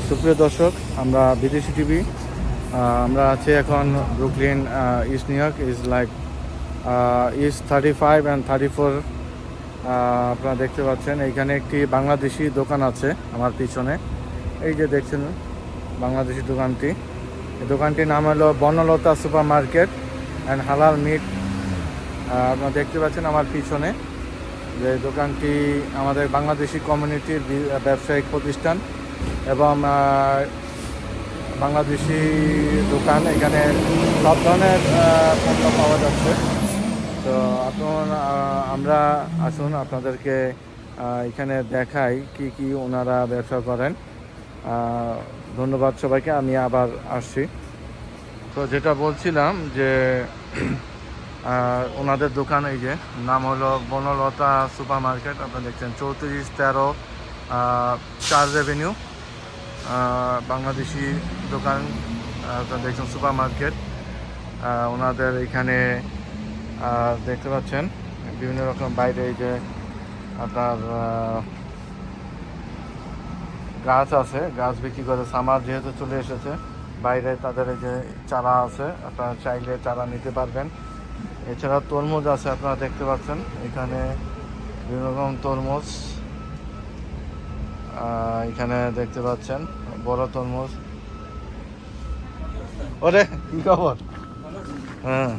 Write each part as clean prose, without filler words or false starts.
সুপ্রিয় দর্শক, আমরা বিদেশি টিভি। আমরা আছি এখন Brooklyn, east new York is like east 35 and 34। আপনারা দেখতে পাচ্ছেন এইখানে একটি বাংলাদেশি দোকান আছে আমার পিছনে। এই যে দেখছেন বাংলাদেশি দোকানটি, এই দোকানটির নাম হলো বনলতা সুপার মার্কেট অ্যান্ড হালাল মিট। আপনারা দেখতে পাচ্ছেন আমার পিছনে যে দোকানটি আমাদের বাংলাদেশি কমিউনিটির ব্যবসায়িক প্রতিষ্ঠান এবং বাংলাদেশি দোকান। এখানে সব ধরনের পণ্য পাওয়া যাচ্ছে। তো আমরা আসুন আপনাদেরকে এখানে দেখাই কি কি ওনারা ব্যবসা করেন। ধন্যবাদ সবাইকে, আমি আবার আসছি। তো যেটা বলছিলাম যে ওনাদের দোকান, এই যে নাম হলো বনলতা সুপার মার্কেট। আপনারা দেখছেন 3413 4 রেভিনিউ, বাংলাদেশি দোকান। আপনারা দেখছেন সুপার মার্কেট। ওনাদের এখানে দেখতে পাচ্ছেন বিভিন্ন রকম বাইরে এই যে আপনার গাছ আছে, গাছ বিক্রি করে। সামার যেহেতু চলে এসেছে, বাইরে তাদের এই যে চারা আছে, আপনারা চাইলে চারা নিতে পারবেন। এছাড়া তরমুজ আছে, আপনারা দেখতে পাচ্ছেন এখানে বিভিন্ন রকম তরমুজ এখানে দেখতে পাচ্ছেন, বড় তরমুজ। ওরে কি খবর? হ্যাঁ,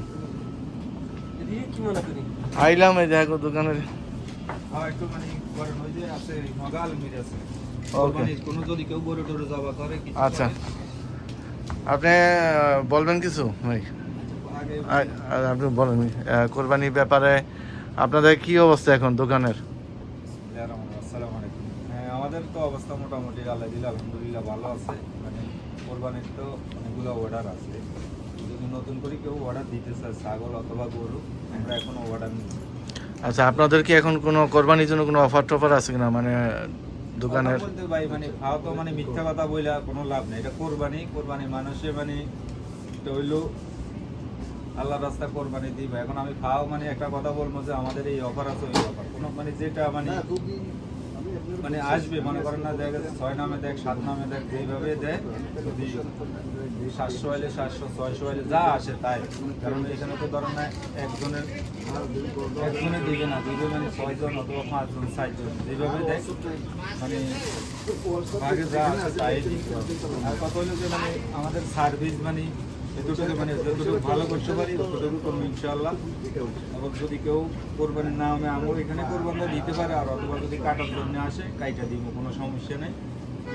আইলাম এই দেখো দোকানের। আচ্ছা, আপনি বলবেন কিছু ভাই? আপনি বলেন কোরবানির ব্যাপারে আপনাদের কি অবস্থা এখন দোকানের? আমাদের তো অবস্থা মোটামুটি আলহামদুলিল্লাহ ভালো আছে। মানে কোরবানির তো অনেকগুলো অর্ডার আছে। যদি নতুন করে কেউ অর্ডার দিতে চায় ছাগল অথবা গরু, আমরা এখনো অর্ডার নিচ্ছি। আচ্ছা, আপনাদের কি এখন কোনো কোরবানির জন্য কোনো অফার টফার আছে কিনা মানে দোকানের? ভাই মানে খাওয়া তো মানে মিথ্যা কথা বইলা কোনো লাভ নেই। এটা কোরবানি মানুষে মানে এটা হইলো আল্লাহর রাস্তা কোরবানি দিই। এখন আমি খাওয়া মানে একটা কথা বলবো যে আমাদের এই অফার আছে, ওই অফার কোনো মানে যেটা মানে আসবে, মনে করেন না দেখা যাচ্ছে 6 নামে দেখ 7 নামে দেখ, যেইভাবে দেয়। যদি 700 হলে 700, 600 হলে যা আসে তাই। কারণ এখানে তো ধরেন না একজনে দিবে না, দিবে মানে 6 জন অথবা 5 জন 7 জন, যেভাবে দেয় মানে আগে যা আসে তাই দিতে হবে। আর কথা হলো যে মানে আমাদের সার্ভিস মানে এতটুকু মানে যতটুকু ভালো করতে পারি ততটুকু করবো ইনশাআল্লাহ। এবং যদি কেউ কোরবানির না আমি এখানে কোরবানিটা দিতে পারে, আর অথবা যদি কাটার জন্য আসে কাইটা দিব, কোনো সমস্যা নেই।